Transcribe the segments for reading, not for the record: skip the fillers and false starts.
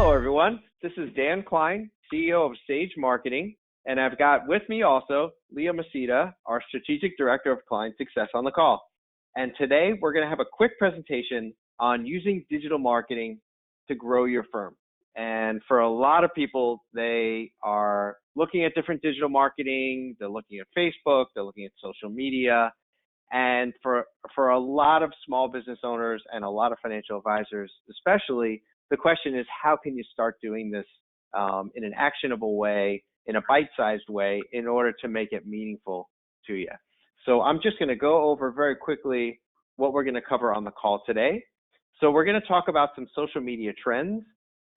Hello, everyone. This is Dan Klein, CEO of Sage Marketing, and I've got with me also Leo Masita, our Strategic Director of Client Success on the call. And today we're going to have a quick presentation on using digital marketing to grow your firm. And for a lot of people, they are looking at different digital marketing, they're looking at Facebook, they're looking at social media. And for a lot of small business owners and a lot of financial advisors, especially, the question is, how can you start doing this in an actionable way, in a bite-sized way, in order to make it meaningful to you? So I'm just going to go over very quickly what we're going to cover on the call today. So we're going to talk about some social media trends,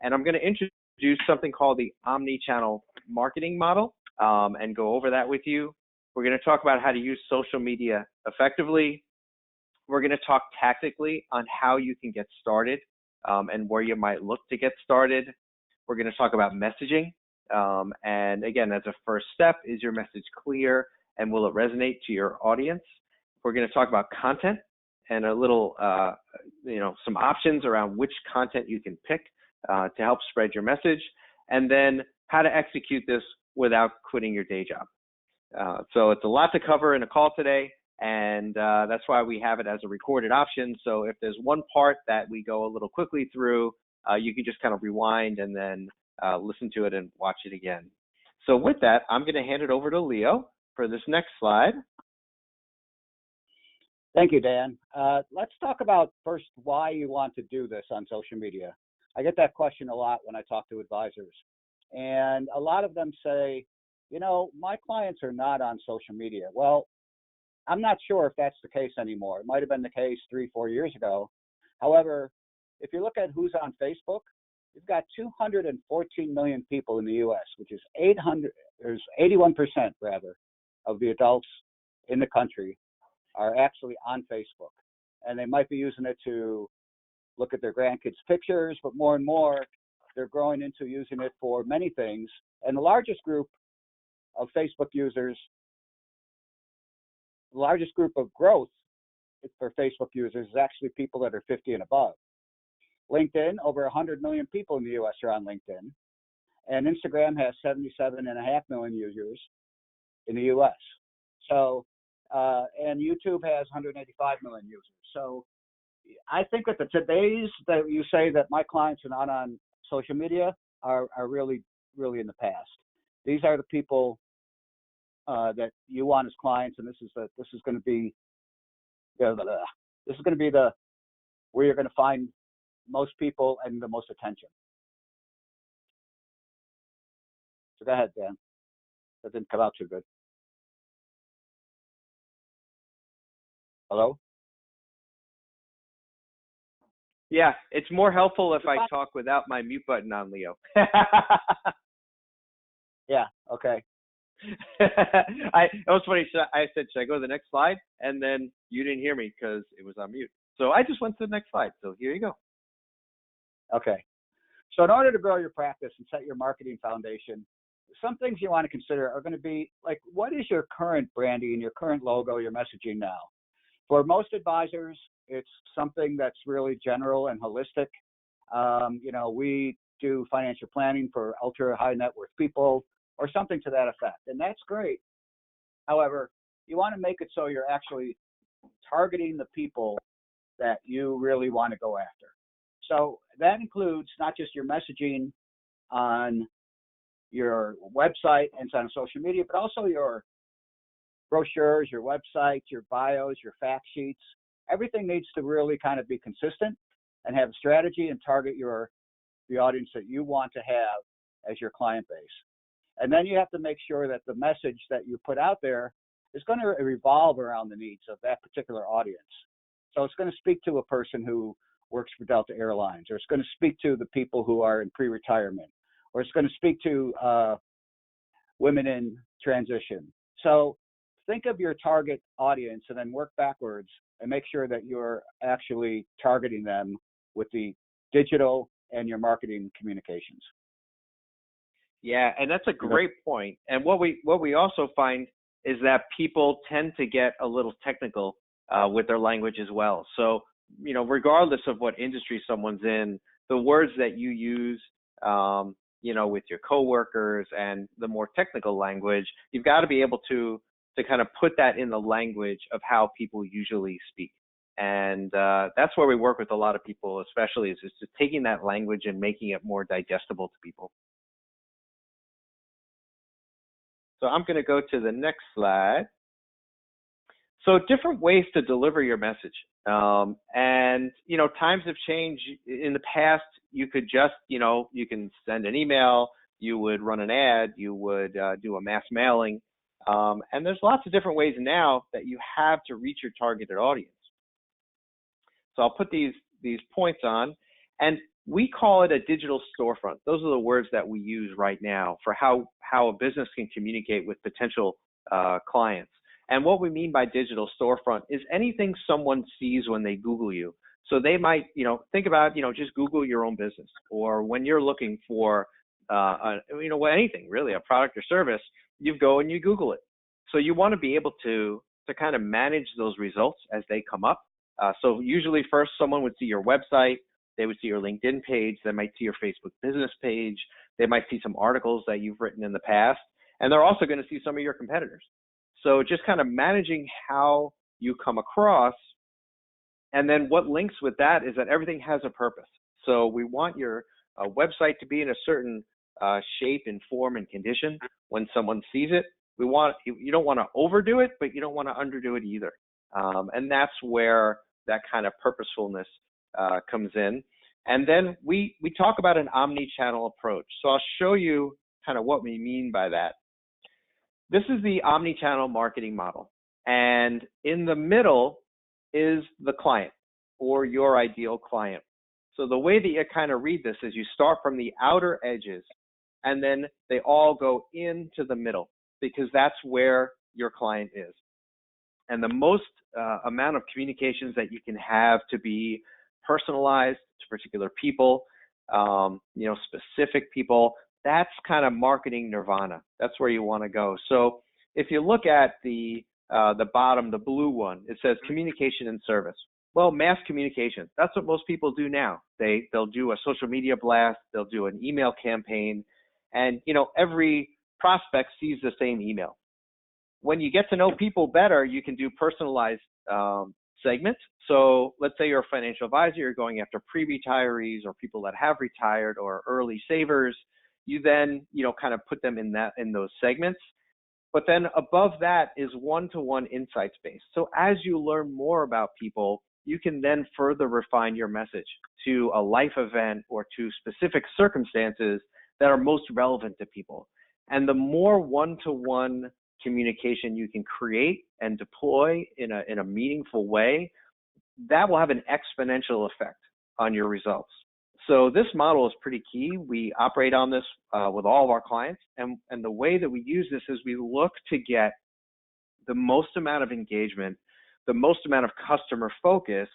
and I'm going to introduce something called the omni-channel marketing model and go over that with you. We're going to talk about how to use social media effectively. We're going to talk tactically on how you can get started and where you might look to get started. We're going to talk about messaging. And again, as a first step, is your message clear and will it resonate to your audience? We're going to talk about content and a little, some options around which content you can pick to help spread your message, and then how to execute this without quitting your day job. So it's a lot to cover in a call today, and that's why we have it as a recorded option. So if there's one part that we go a little quickly through, you can just kind of rewind and then listen to it and watch it again. So with that, I'm going to hand it over to Leo for this next slide. Thank you, Dan. Let's talk about first why you want to do this on social media. I get that question a lot when I talk to advisors, and a lot of them say, my clients are not on social media. Well, I'm not sure if that's the case anymore. It might have been the case 3-4 years ago. However, if you look at who's on Facebook, you've got 214 million people in the U.S., which is 81% rather of the adults in the country are actually on Facebook. And they might be using it to look at their grandkids' pictures, but more and more, they're growing into using it for many things. And the largest group of Facebook users, the largest group of growth for Facebook users is actually people that are 50 and above. LinkedIn, over 100 million people in the U.S. are on LinkedIn, and Instagram has 77.5 million users in the U.S. So, and YouTube has 185 million users. So, I think that the today's that you say that my clients are not on social media are really, really in the past. These are the people that you want as clients, and this is going to be where you're going to find most people and the most attention. So go ahead, Dan. That didn't come out too good. Hello? Yeah, it's more helpful if I talk without my mute button on, Leo. Yeah, okay. It was funny. I said, should I go to the next slide? And then you didn't hear me because it was on mute. So I just went to the next slide. So here you go. Okay. So in order to grow your practice and set your marketing foundation, some things you want to consider are going to be like, what is your current branding, your current logo, your messaging now? For most advisors, it's something that's really general and holistic. We do financial planning for ultra high net worth people or something to that effect, and that's great. However, you want to make it so you're actually targeting the people that you really want to go after. So that includes not just your messaging on your website and on social media, but also your brochures, your websites, your bios, your fact sheets. Everything needs to really kind of be consistent and have a strategy and target the audience that you want to have as your client base. And then you have to make sure that the message that you put out there is going to revolve around the needs of that particular audience. So it's going to speak to a person who works for Delta Airlines, or it's going to speak to the people who are in pre-retirement, or it's going to speak to women in transition. So think of your target audience and then work backwards and make sure that you're actually targeting them with the digital and your marketing communications. Yeah, and that's a great point. And what we also find is that people tend to get a little technical with their language as well. So, regardless of what industry someone's in, the words that you use with your coworkers and the more technical language. You've got to be able to kind of put that in the language of how people usually speak. And that's where we work with a lot of people, especially is just taking that language and making it more digestible to people. So I'm going to go to the next slide. So different ways to deliver your message. And, times have changed. In the past, you could just, you can send an email, you would run an ad, you would do a mass mailing. And there's lots of different ways now that you have to reach your targeted audience. So I'll put these points on, and we call it a digital storefront. Those are the words that we use right now for how a business can communicate with potential clients. And what we mean by digital storefront is anything someone sees when they Google you. So they might, think about, just Google your own business, or when you're looking for, anything really, a product or service, you go and you Google it. So you want to be able to kind of manage those results as they come up. So usually first someone would see your website, they would see your LinkedIn page, they might see your Facebook business page, they might see some articles that you've written in the past, and they're also going to see some of your competitors. So just kind of managing how you come across, and then what links with that is that everything has a purpose. So we want your website to be in a certain shape and form and condition when someone sees it. You don't want to overdo it, but you don't want to underdo it either. And that's where that kind of purposefulness comes in. And then we talk about an omni-channel approach. So I'll show you kind of what we mean by that. This is the omni-channel marketing model. And in the middle is the client or your ideal client. So the way that you kind of read this is you start from the outer edges and then they all go into the middle, because that's where your client is. And the most amount of communications that you can have to be personalized to particular people, specific people, that's kind of marketing nirvana. That's where you want to go. So if you look at the bottom, the blue one, it says communication and service. Well, mass communication, that's what most people do now. They'll do a social media blast, they'll do an email campaign, and every prospect sees the same email. When you get to know people better, you can do personalized segments. So let's say you're a financial advisor, you're going after pre-retirees or people that have retired or early savers. You then, kind of put them in those segments. But then above that is one-to-one insights based. So as you learn more about people, you can then further refine your message to a life event or to specific circumstances that are most relevant to people. And the more one-to-one communication you can create and deploy in a meaningful way, that will have an exponential effect on your results. So this model is pretty key. We operate on this with all of our clients, and the way that we use this is we look to get the most amount of engagement, the most amount of customer focus,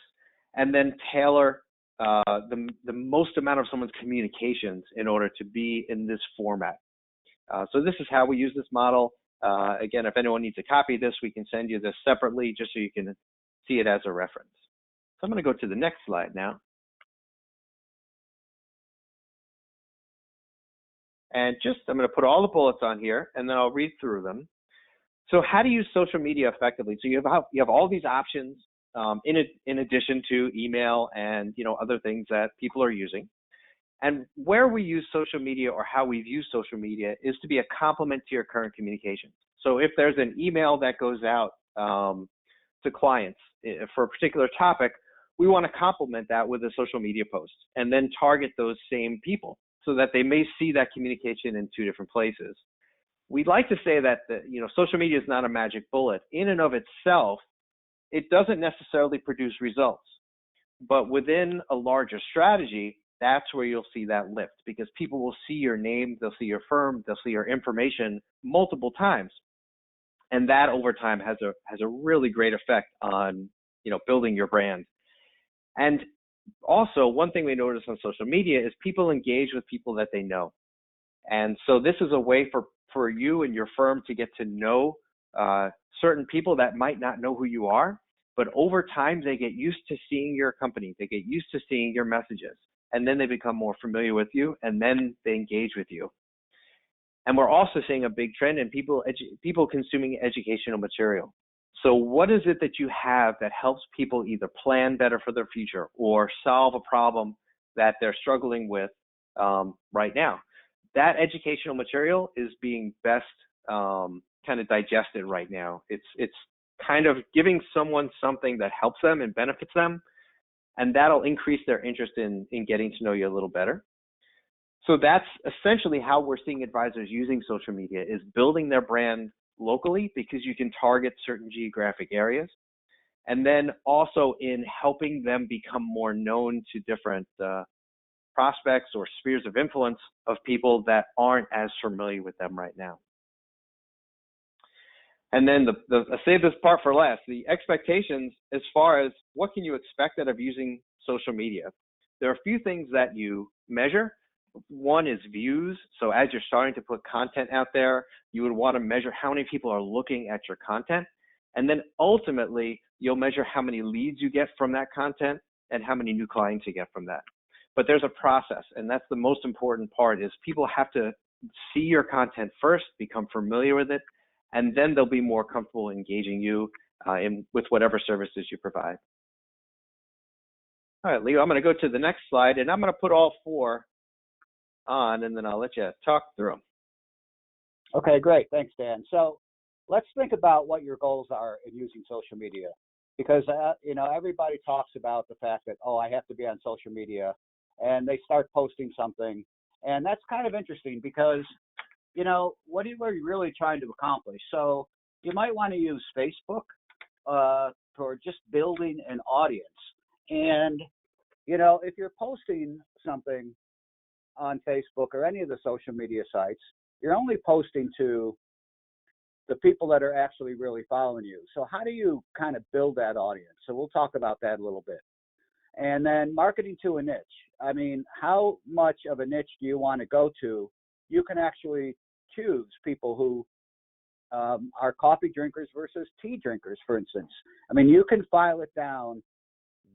and then tailor the most amount of someone's communications in order to be in this format. So this is how we use this model. Again, if anyone needs a copy of this, we can send you this separately just so you can see it as a reference. So I'm going to go to the next slide now. And I'm going to put all the bullets on here, and then I'll read through them. So how to use social media effectively. So you have all these options in addition to email and other things that people are using. And where we use social media, or how we've used social media, is to be a complement to your current communications. So if there's an email that goes out to clients for a particular topic, we want to complement that with a social media post and then target those same people so that they may see that communication in two different places. We'd like to say that social media is not a magic bullet. In and of itself, it doesn't necessarily produce results. But within a larger strategy, that's where you'll see that lift, because people will see your name, they'll see your firm, they'll see your information multiple times. And that over time has a really great effect on, building your brand. And also, one thing we notice on social media is people engage with people that they know. And so this is a way for you and your firm to get to know certain people that might not know who you are, but over time they get used to seeing your company, they get used to seeing your messages. and then they become more familiar with you, and then they engage with you. And we're also seeing a big trend in people consuming educational material. So what is it that you have that helps people either plan better for their future or solve a problem that they're struggling with right now? That educational material is being best kind of digested right now. It's kind of giving someone something that helps them and benefits them, and that'll increase their interest in getting to know you a little better. So that's essentially how we're seeing advisors using social media, is building their brand locally because you can target certain geographic areas, and then also in helping them become more known to different prospects or spheres of influence of people that aren't as familiar with them right now. And then I saved this part for last, the expectations as far as what can you expect out of using social media. There are a few things that you measure. One is views. So as you're starting to put content out there, you would want to measure how many people are looking at your content. And then ultimately, you'll measure how many leads you get from that content and how many new clients you get from that. But there's a process, and that's the most important part, is people have to see your content first, become familiar with it, and then they'll be more comfortable engaging you with whatever services you provide. All right, Leo, I'm going to go to the next slide, and I'm going to put all four on, and then I'll let you talk through them. Okay, great. Thanks, Dan. So let's think about what your goals are in using social media, because everybody talks about the fact that, oh, I have to be on social media, and they start posting something, and that's kind of interesting because, what are you really trying to accomplish? So you might want to use Facebook for just building an audience, and if you're posting something on Facebook or any of the social media sites, you're only posting to the people that are actually really following you. So how do you kind of build that audience? So we'll talk about that a little bit. And then marketing to a niche. I mean, how much of a niche do you want to go to? You can actually choose people who are coffee drinkers versus tea drinkers, for instance. I mean, you can file it down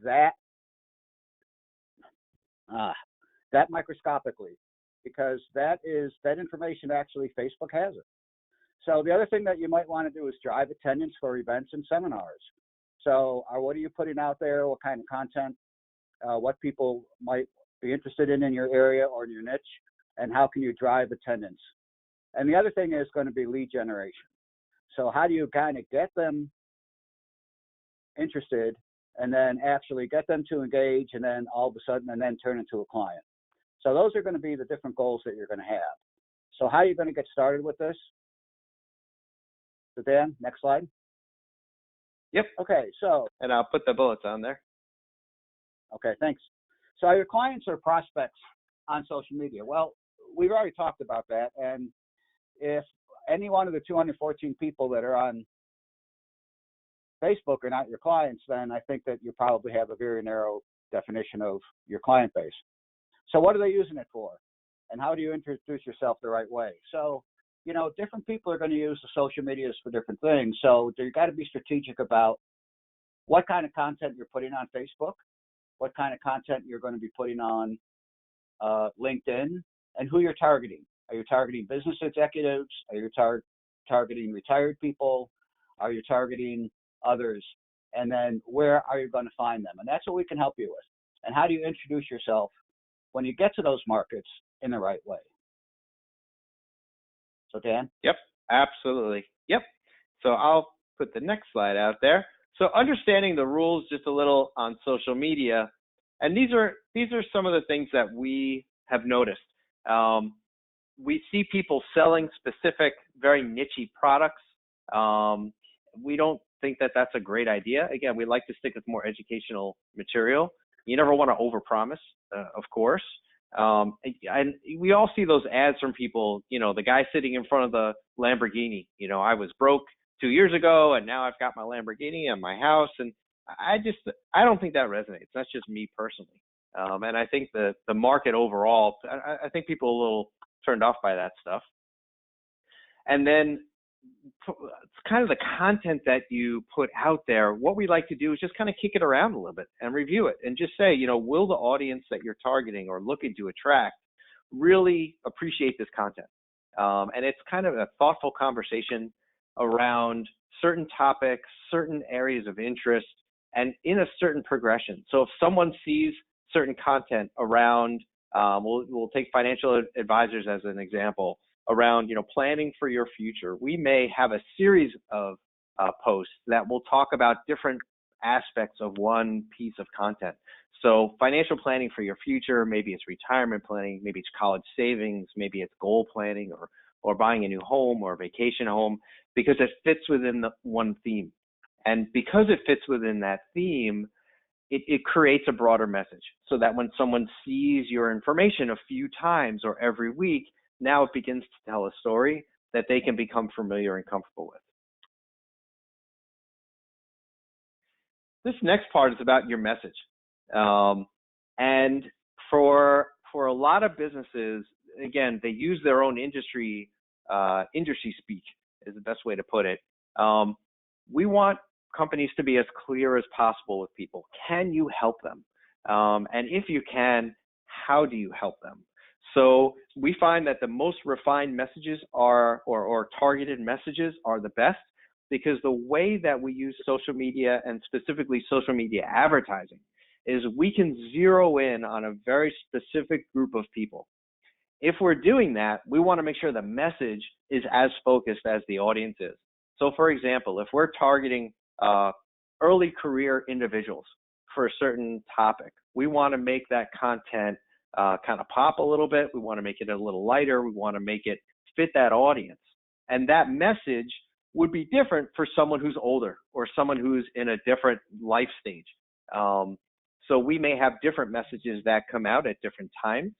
that microscopically, because that information actually Facebook has it. So the other thing that you might want to do is drive attendance for events and seminars. So what are you putting out there? What kind of content? What people might be interested in your area or in your niche, and how can you drive attendance? And the other thing is going to be lead generation. So how do you kind of get them interested and then actually get them to engage, and then all of a sudden, and then turn into a client? So those are going to be the different goals that you're going to have. So how are you going to get started with this? So Dan, next slide. Yep. Okay, so. And I'll put the bullets on there. Okay, thanks. So are your clients or prospects on social media? Well, we've already talked about that. And if any one of the 214 people that are on Facebook are not your clients, then I think that you probably have a very narrow definition of your client base. So what are they using it for? And how do you introduce yourself the right way? So, different people are going to use the social medias for different things. So you got to be strategic about what kind of content you're putting on Facebook, what kind of content you're going to be putting on LinkedIn, and who you're targeting. Are you targeting business executives? Are you targeting retired people? Are you targeting others? And then where are you going to find them? And that's what we can help you with. And how do you introduce yourself when you get to those markets in the right way? So Dan? Yep, absolutely. Yep. So I'll put the next slide out there. So understanding the rules just a little on social media, and these are some of the things that we have noticed. We see people selling specific, very niche products. We don't think that that's a great idea. Again, we like to stick with more educational material. You never want to overpromise, of course. And we all see those ads from people, the guy sitting in front of the Lamborghini. I was broke 2 years ago, and now I've got my Lamborghini and my house. And I don't think that resonates. That's just me personally. And I think the market overall, I think people are a little turned off by that stuff. And then it's kind of the content that you put out there. What we like to do is just kind of kick it around a little bit and review it and just say, will the audience that you're targeting or looking to attract really appreciate this content? And it's kind of a thoughtful conversation around certain topics, certain areas of interest, and in a certain progression. So if someone sees certain content around, we'll take financial advisors as an example, around planning for your future, we may have a series of posts that will talk about different aspects of one piece of content. So financial planning for your future, maybe it's retirement planning, maybe it's college savings, maybe it's goal planning or buying a new home or a vacation home, because it fits within the one theme. And because it fits within that theme, it creates a broader message, so that when someone sees your information a few times or every week, now it begins to tell a story that they can become familiar and comfortable with. This next part is about your message. And for a lot of businesses, again, they use their own industry speak is the best way to put it. We want companies to be as clear as possible with people. Can you help them? And if you can, how do you help them? So we find that the most refined messages are, or targeted messages are the best, because the way that we use social media, and specifically social media advertising, is we can zero in on a very specific group of people. If we're doing that, we want to make sure the message is as focused as the audience is. So for example, if we're targeting early career individuals for a certain topic, we want to make that content kind of pop a little bit. We want to make it a little lighter. We want to make it fit that audience. And that message would be different for someone who's older or someone who's in a different life stage. So we may have different messages that come out at different times,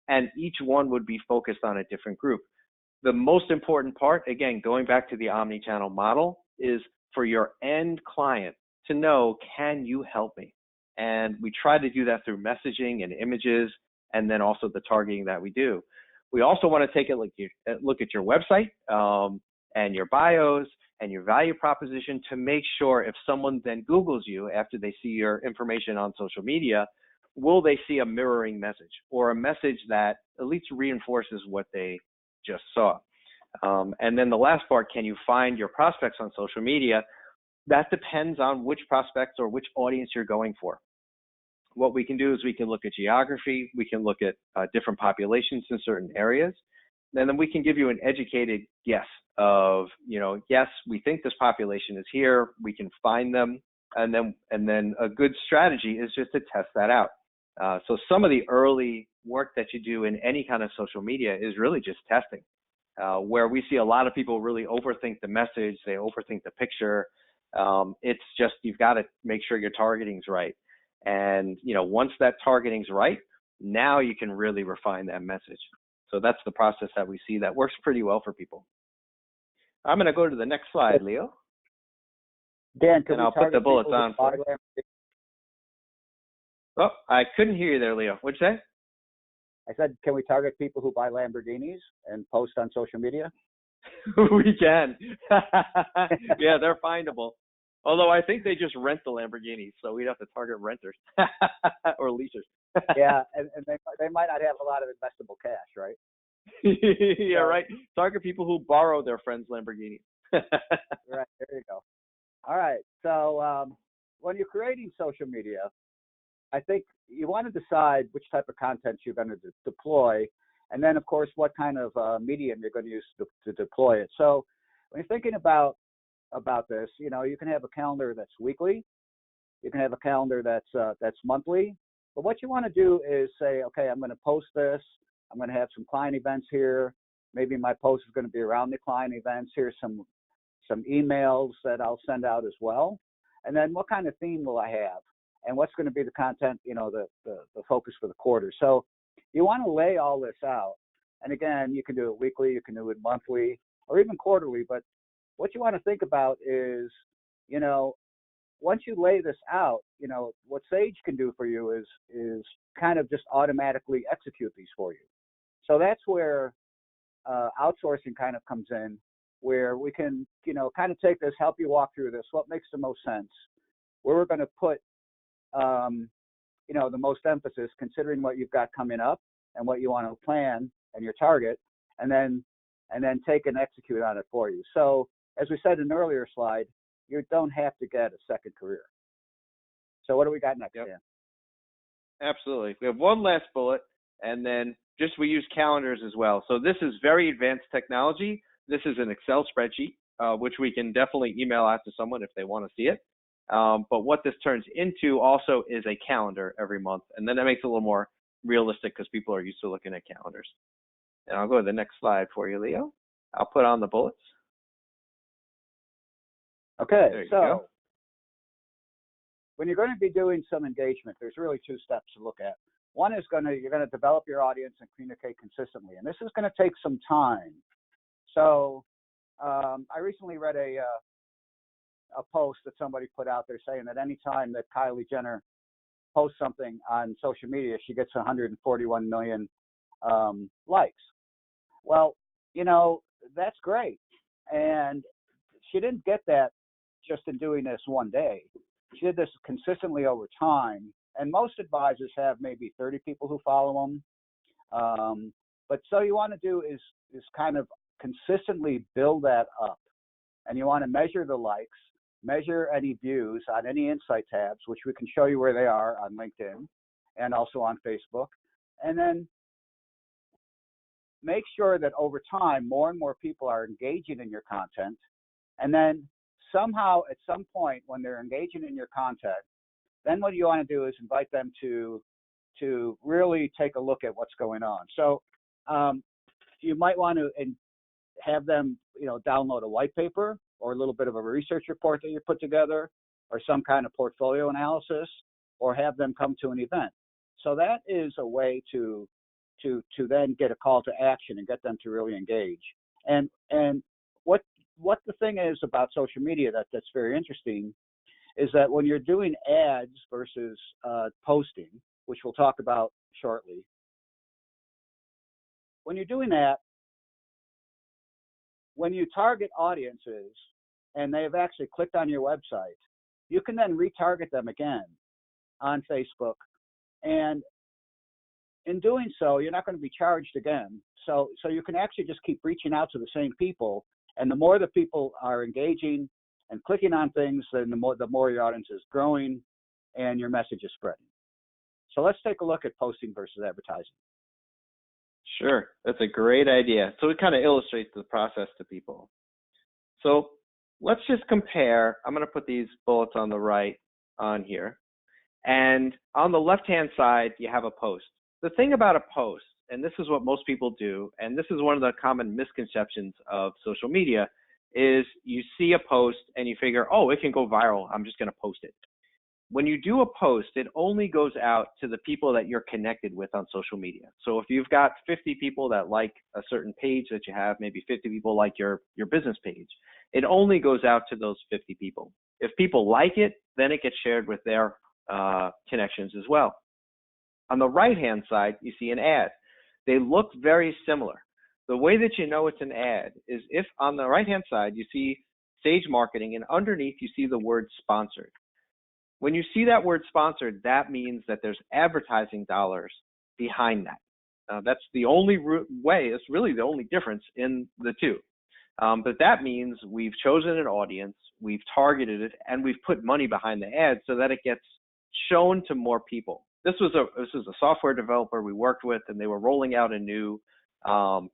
and each one would be focused on a different group. The most important part, again, going back to the omni-channel model, is for your end client to know, can you help me? And we try to do that through messaging and images, and then also the targeting that we do. We also want to take a look at your website and your bios and your value proposition to make sure if someone then Googles you after they see your information on social media, will they see a mirroring message or a message that at least reinforces what they just saw? And then the last part, can you find your prospects on social media? That depends on which prospects or which audience you're going for. What we can do is we can look at geography, we can look at different populations in certain areas, and then we can give you an educated guess of, yes, we think this population is here, we can find them, and then a good strategy is just to test that out. So some of the early work that you do in any kind of social media is really just testing, where we see a lot of people really overthink the message, they overthink the picture. It's just, you've got to make sure your targeting's right. And, once that targeting's right, now you can really refine that message. So that's the process that we see that works pretty well for people. I'm going to go to the next slide, Leo. Dan, and I'll put the bullets on for you. Oh, I couldn't hear you there, Leo. What'd you say? I said, can we target people who buy Lamborghinis and post on social media? We can. Yeah, they're findable. Although I think they just rent the Lamborghinis, so we'd have to target renters or leasers. Yeah, and they might not have a lot of investable cash, right? Yeah, right. Target people who borrow their friends' Lamborghinis. Right, there you go. All right, so when you're creating social media, I think you want to decide which type of content you're going to deploy, and then, of course, what kind of medium you're going to use to deploy it. So when you're thinking about this, you can have a calendar that's weekly, you can have a calendar that's monthly, but what you want to do is say, okay, I'm going to post this, I'm going to have some client events here, maybe my post is going to be around the client events, here's some emails that I'll send out as well, and then what kind of theme will I have, and what's going to be the content, the focus for the quarter. So you want to lay all this out, and again, you can do it weekly, you can do it monthly, or even quarterly, but what you want to think about is, once you lay this out, what Sage can do for you is kind of just automatically execute these for you. So that's where outsourcing kind of comes in, where we can, kind of take this, help you walk through this, what makes the most sense, where we're going to put, the most emphasis, considering what you've got coming up and what you want to plan and your target, and then take and execute on it for you. So as we said in an earlier slide, you don't have to get a second career. So what do we got next, Dan? Absolutely. We have one last bullet, and then we use calendars as well. So this is very advanced technology. This is an Excel spreadsheet, which we can definitely email out to someone if they want to see it. But what this turns into also is a calendar every month. And then that makes it a little more realistic because people are used to looking at calendars. And I'll go to the next slide for you, Leo. I'll put on the bullets. Okay, so when you're going to be doing some engagement, there's really two steps to look at. One is you're going to develop your audience and communicate consistently. And this is going to take some time. So I recently read a post that somebody put out there saying that anytime that Kylie Jenner posts something on social media, she gets 141 million likes. Well, that's great. And she didn't get that just in doing this one day. She did this consistently over time. And most advisors have maybe 30 people who follow them. But so you want to do is kind of consistently build that up. And you want to measure the likes, measure any views on any insight tabs, which we can show you where they are on LinkedIn and also on Facebook. And then make sure that over time, more and more people are engaging in your content. And then somehow at some point when they're engaging in your content, then what you want to do is invite them to really take a look at what's going on. So you might want to have them, download a white paper or a little bit of a research report that you put together, or some kind of portfolio analysis, or have them come to an event. So that is a way to then get a call to action and get them to really engage. And what the thing is about social media that's very interesting is that when you're doing ads versus posting, which we'll talk about shortly, when you're doing that, when you target audiences and they have actually clicked on your website, you can then retarget them again on Facebook. And in doing so, you're not going to be charged again. So you can actually just keep reaching out to the same people. And the more the people are engaging and clicking on things, then the more your audience is growing and your message is spreading. So let's take a look at posting versus advertising. Sure, that's a great idea. So it kind of illustrates the process to people. So let's just compare. I'm going to put these bullets on the right on here. And on the left-hand side, you have a post. The thing about a post, and this is what most people do, and this is one of the common misconceptions of social media, is you see a post and you figure, oh, it can go viral, I'm just going to post it. When you do a post, it only goes out to the people that you're connected with on social media. So if you've got 50 people that like a certain page that you have, maybe 50 people like your business page, it only goes out to those 50 people. If people like it, then it gets shared with their connections as well. On the right-hand side, you see an ad. They look very similar. The way that you know it's an ad is if on the right-hand side, you see Sage Marketing, and underneath you see the word sponsored. When you see that word sponsored, that means that there's advertising dollars behind that. That's the only way, it's really the only difference in the two. But that means we've chosen an audience, we've targeted it, and we've put money behind the ad so that it gets shown to more people. This was a software developer we worked with, and they were rolling out a new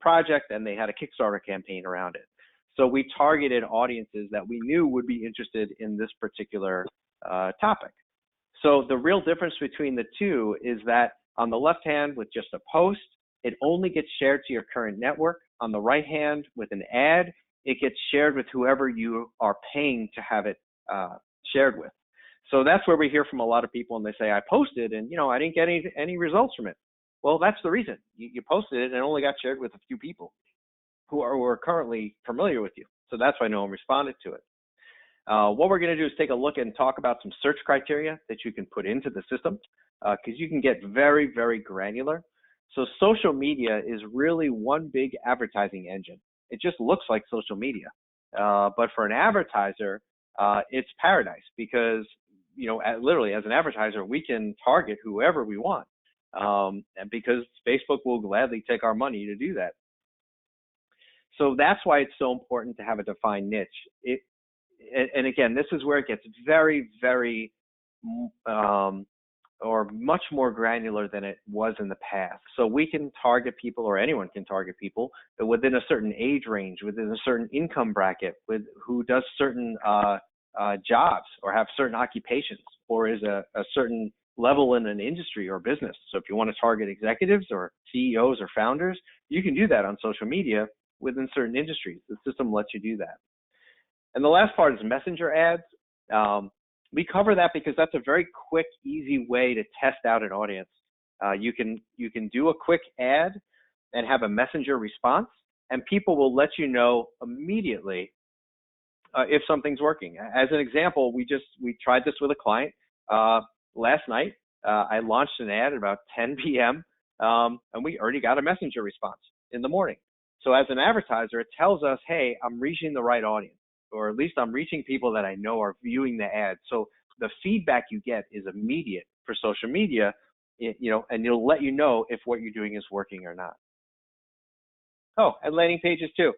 project, and they had a Kickstarter campaign around it. So we targeted audiences that we knew would be interested in this particular topic. So the real difference between the two is that on the left hand with just a post, it only gets shared to your current network. On the right hand with an ad, it gets shared with whoever you are paying to have it shared with. So that's where we hear from a lot of people, and they say, I posted and I didn't get any results from it. Well, that's the reason. You posted it and it only got shared with a few people who are currently familiar with you. So that's why no one responded to it. What we're going to do is take a look and talk about some search criteria that you can put into the system because you can get very, very granular. So social media is really one big advertising engine. it just looks like social media. But for an advertiser, it's paradise because, literally as an advertiser, we can target whoever we want. And because Facebook will gladly take our money to do that. So that's why it's so important to have a defined niche. And again, this is where it gets very, very, or much more granular than it was in the past. So we can target people, or anyone can target people, but within a certain age range, within a certain income bracket, with who does certain jobs or have certain occupations, or is a certain level in an industry or business. So if you want to target executives or CEOs or founders, you can do that on social media within certain industries. The system lets you do that. And the last part is messenger ads. We cover that because that's a very quick, easy way to test out an audience. You can do a quick ad and have a messenger response, and people will let you know immediately if something's working. As an example, we tried this with a client last night. I launched an ad at about 10 p.m. And we already got a messenger response in the morning. So as an advertiser, it tells us, hey, I'm reaching the right audience, or at least I'm reaching people that I know are viewing the ad. So the feedback you get is immediate for social media, and it'll let you know if what you're doing is working or not. Oh, and landing pages too.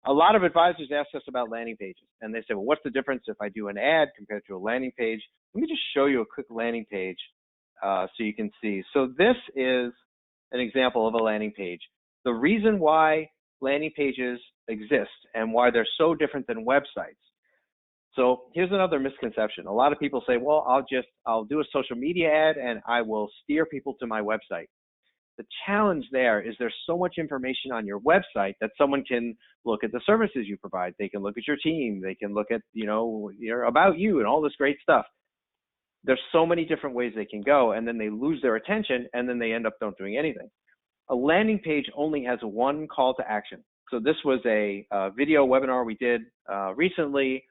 A lot of advisors ask us about landing pages, and they say, well, what's the difference if I do an ad compared to a landing page? Let me just show you a quick landing page so you can see. So this is an example of a landing page. The reason why landing pages exist and why they're so different than websites. So here's another misconception. A lot of people say, well, I'll do a social media ad and I will steer people to my website. The challenge there is there's so much information on your website that someone can look at the services you provide. They can look at your team. They can look at, about you and all this great stuff. There's so many different ways they can go, and then they lose their attention, and then they end up not doing anything. A landing page only has one call to action. So this was a video webinar we did recently.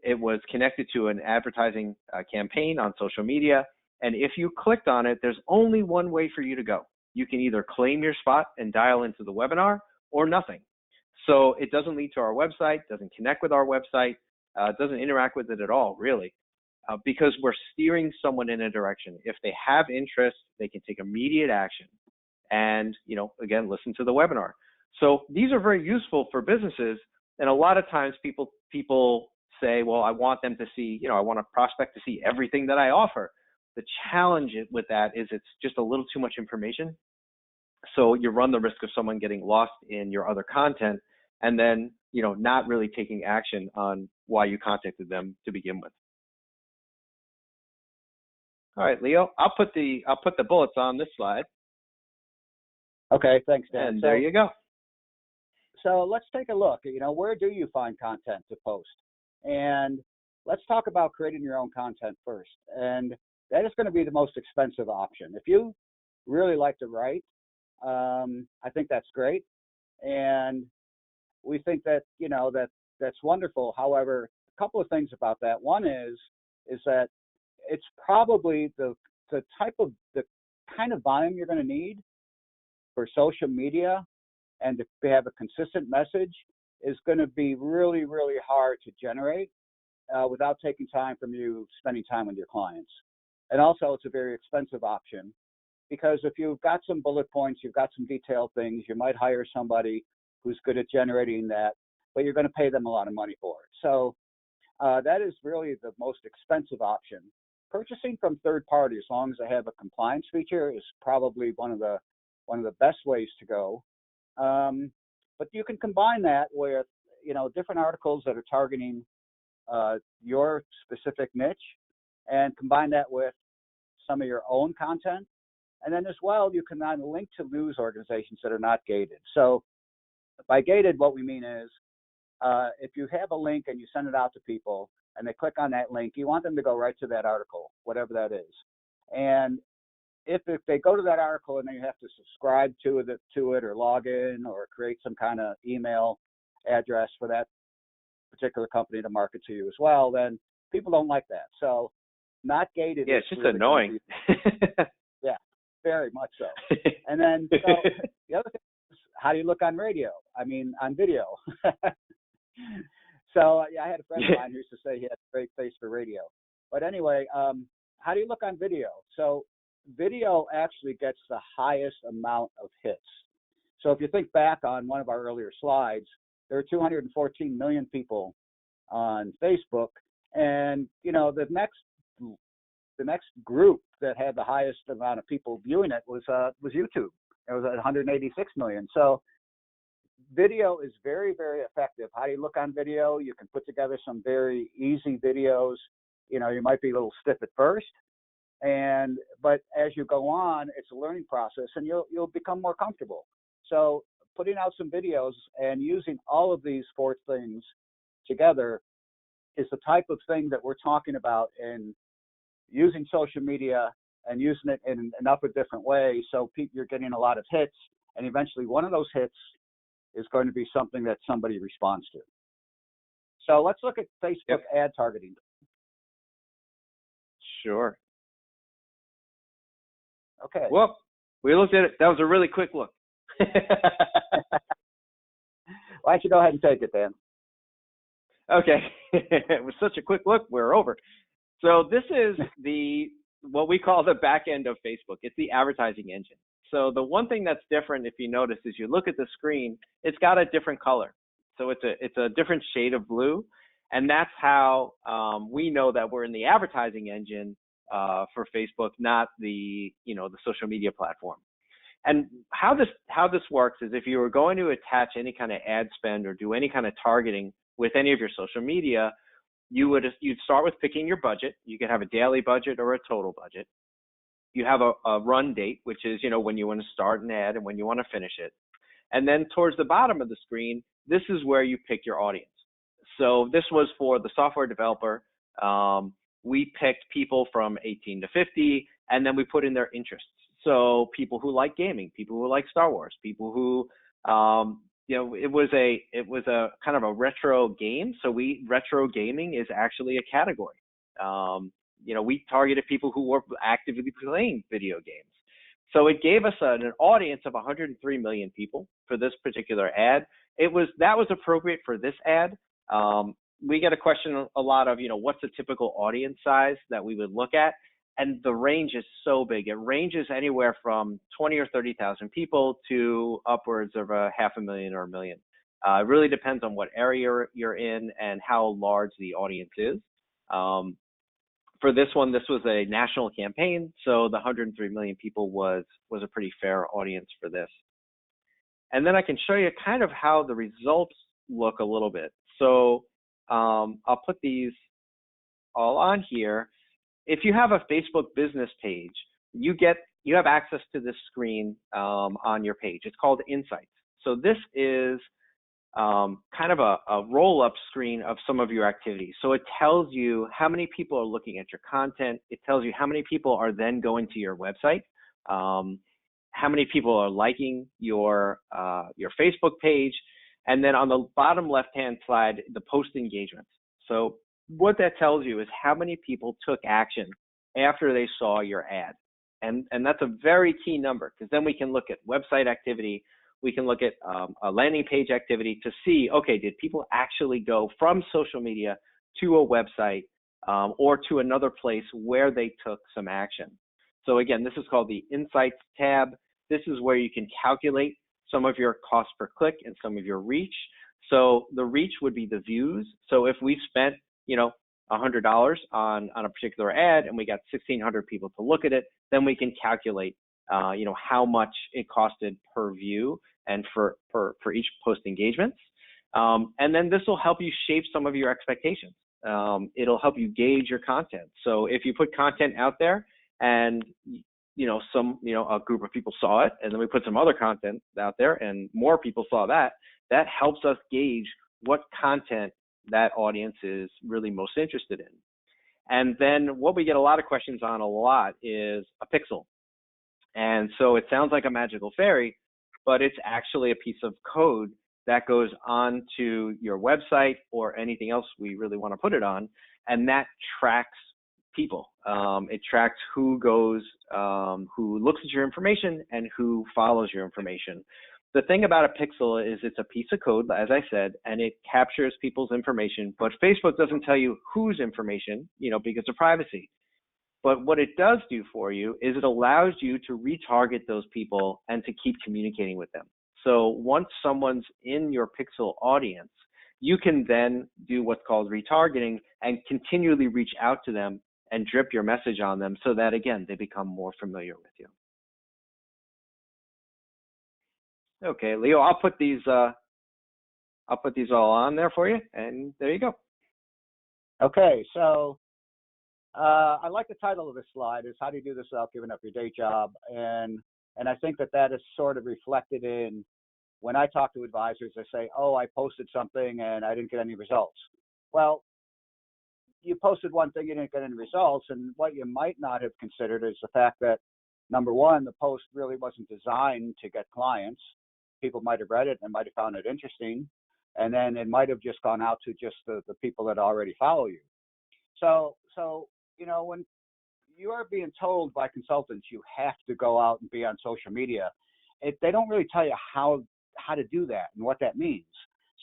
It was connected to an advertising campaign on social media. And if you clicked on it, there's only one way for you to go. You can either claim your spot and dial into the webinar or nothing. So it doesn't lead to our website, doesn't connect with our website, doesn't interact with it at all, really, because we're steering someone in a direction. If they have interest, they can take immediate action and, again, listen to the webinar. So these are very useful for businesses. And a lot of times people say, well, I want them to see, I want a prospect to see everything that I offer. The challenge with that is it's just a little too much information. So you run the risk of someone getting lost in your other content and then, not really taking action on why you contacted them to begin with. All right, Leo, I'll put the bullets on this slide. Okay, thanks, Dan. And there you go. So let's take a look. Where do you find content to post? And let's talk about creating your own content first. And that is going to be the most expensive option. If you really like to write, I think that's great. And we think that, that's wonderful. However, a couple of things about that. One is that it's probably the kind of volume you're going to need for social media and to have a consistent message is going to be really, really hard to generate without taking time from you spending time with your clients. And also, it's a very expensive option because if you've got some bullet points, you've got some detailed things, you might hire somebody who's good at generating that, but you're going to pay them a lot of money for it. So that is really the most expensive option. Purchasing from third party, as long as they have a compliance feature, is probably one of the best ways to go. But you can combine that with different articles that are targeting your specific niche, and combine that with some of your own content. And then as well, you can then link to news organizations that are not gated. So by gated, what we mean is if you have a link and you send it out to people and they click on that link, you want them to go right to that article, whatever that is. And if they go to that article and then you have to subscribe to it or log in or create some kind of email address for that particular company to market to you as well, then people don't like that. So not gated. Yeah, it's just really annoying. Yeah, very much so. And then so the other thing is how do you look on radio? I mean, on video. So yeah, I had a friend of mine who used to say he had a great face for radio. But anyway, how do you look on video? So video actually gets the highest amount of hits. So if you think back on one of our earlier slides, there are 214 million people on Facebook, and the next group that had the highest amount of people viewing it was YouTube. It was at 186 million. So video is very, very effective. How do you look on video? You can put together some very easy videos. You might be a little stiff at first, but as you go on, it's a learning process, and you'll become more comfortable. So putting out some videos and using all of these four things together is the type of thing that we're talking about in using social media and using it in enough of different ways so you're getting a lot of hits, and eventually one of those hits is going to be something that somebody responds to. So let's look at Facebook ad targeting. Sure. Okay. Well, we looked at it. That was a really quick look. Why don't you go ahead and take it, Dan? Okay. It was such a quick look, we're over. So this is what we call the back end of Facebook. It's the advertising engine. So the one thing that's different, if you notice, is you look at the screen, it's got a different color. So it's a different shade of blue. And that's how we know that we're in the advertising engine for Facebook, not the social media platform. And how this works is if you were going to attach any kind of ad spend or do any kind of targeting with any of your social media, you'd start with picking your budget. You could have a daily budget or a total budget. You have a run date, which is when you want to start an ad and when you want to finish it. And then towards the bottom of the screen, this is where you pick your audience. So this was for the software developer. We picked people from 18 to 50, and then we put in their interests. So people who like gaming, people who like Star Wars, people who, it was a kind of a retro game. So retro gaming is actually a category. We targeted people who were actively playing video games. So it gave us an audience of 103 million people for this particular ad. That was appropriate for this ad. We get a question a lot of, what's a typical audience size that we would look at? And the range is so big. It ranges anywhere from 20 or 30,000 people to upwards of 500,000 or 1 million. It really depends on what area you're in and how large the audience is. For this one, this was a national campaign, so the 103 million people was a pretty fair audience for this. And then I can show you kind of how the results look a little bit. So I'll put these all on here. If you have a Facebook business page, you have access to this screen on your page. It's called Insights. So this is kind of a roll-up screen of some of your activities. So it tells you how many people are looking at your content. It tells you how many people are then going to your website, how many people are liking your Facebook page, and then on the bottom left-hand side, the post engagements. So what that tells you is how many people took action after they saw your ad. And that's a very key number, because then we can look at website activity. We can look at a landing page activity to see, okay, did people actually go from social media to a website or to another place where they took some action? So again, this is called the Insights tab. This is where you can calculate some of your cost per click and some of your reach. So the reach would be the views. So if we spent, $100 on a particular ad and we got 1,600 people to look at it, then we can calculate, how much it costed per view and for each post engagements. And then this will help you shape some of your expectations. It'll help you gauge your content. So if you put content out there and a group of people saw it, and then we put some other content out there and more people saw that helps us gauge what content that audience is really most interested in. And then what we get a lot of questions on a lot is a pixel. And so it sounds like a magical fairy, but it's actually a piece of code that goes onto your website or anything else we really want to put it on, and that tracks people. It tracks who goes, who looks at your information and who follows your information. the thing about a pixel is it's a piece of code, as I said, and it captures people's information, but Facebook doesn't tell you whose information, because of privacy. But what it does do for you is it allows you to retarget those people and to keep communicating with them. So once someone's in your pixel audience, you can then do what's called retargeting and continually reach out to them and drip your message on them so that, again, they become more familiar with you. Okay, Leo, I'll put these all on there for you, and there you go. Okay, so I like the title of this slide is how do you do this without giving up your day job? And I think that is sort of reflected in when I talk to advisors, they say, oh, I posted something and I didn't get any results. Well, you posted one thing, you didn't get any results. And what you might not have considered is the fact that, number one, the post really wasn't designed to get clients. People might have read it and might have found it interesting. And then it might have just gone out to just the people that already follow you. So, when you are being told by consultants you have to go out and be on social media, they don't really tell you how to do that and what that means.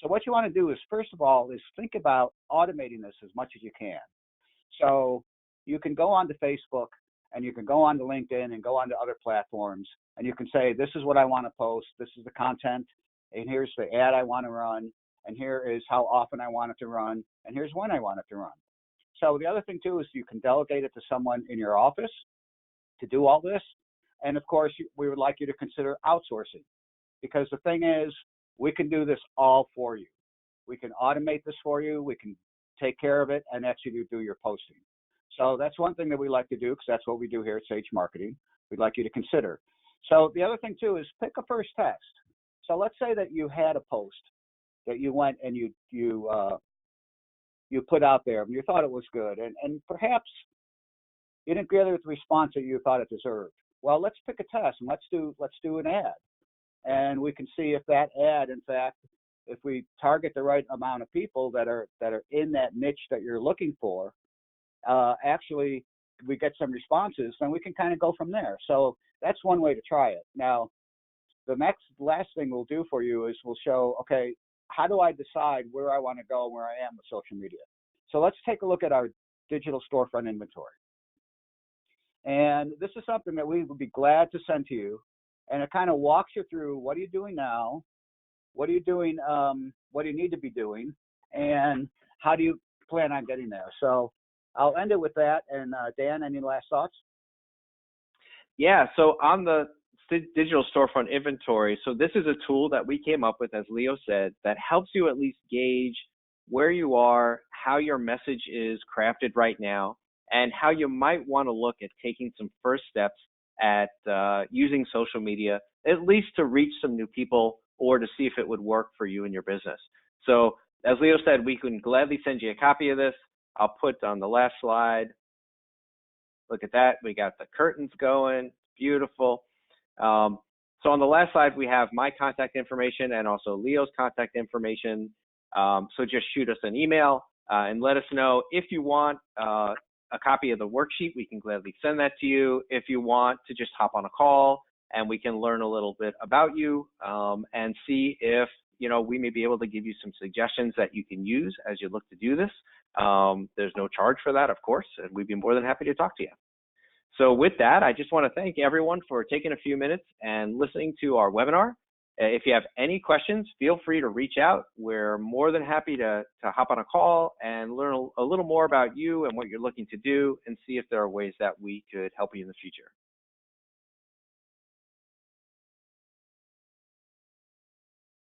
So what you want to do is, first of all, is think about automating this as much as you can. So you can go onto Facebook and you can go onto LinkedIn and go onto other platforms and you can say, this is what I want to post, this is the content, and here's the ad I want to run, and here is how often I want it to run, and here's when I want it to run. So the other thing too is you can delegate it to someone in your office to do all this. And of course, we would like you to consider outsourcing, because the thing is, we can do this all for you. We can automate this for you. We can take care of it and actually do your posting. So that's one thing that we like to do, because that's what we do here at Sage Marketing. We'd like you to consider. So the other thing too is pick a first test. So let's say that you had a post that you went and you put out there and you thought it was good, and perhaps you didn't get the response that you thought it deserved. Well, let's pick a test and let's do an ad, and we can see if that ad, in fact, if we target the right amount of people that are in that niche that you're looking for, actually we get some responses, then we can kind of go from there. So that's one way to try it. Now, the last thing we'll do for you is we'll show, okay, how do I decide where I want to go and where I am with social media? So let's take a look at our digital storefront inventory. And this is something that we would be glad to send to you. And it kind of walks you through, what are you doing now? What are you doing? What do you need to be doing? And how do you plan on getting there? So I'll end it with that. And Dan, any last thoughts? Yeah, so on the digital storefront inventory, so this is a tool that we came up with, as Leo said, that helps you at least gauge where you are, how your message is crafted right now, and how you might want to look at taking some first steps at using social media, at least to reach some new people or to see if it would work for you and your business. So as Leo said, we can gladly send you a copy of this. I'll put on the last slide. Look at that. We got the curtains going. Beautiful. So on the last slide, we have my contact information and also Leo's contact information. So just shoot us an email and let us know. If you want a copy of the worksheet, we can gladly send that to you. If you want to just hop on a call and we can learn a little bit about you and see if we may be able to give you some suggestions that you can use as you look to do this. There's no charge for that, of course, and we'd be more than happy to talk to you. So with that, I just want to thank everyone for taking a few minutes and listening to our webinar. If you have any questions, feel free to reach out. We're more than happy to hop on a call and learn a little more about you and what you're looking to do and see if there are ways that we could help you in the future.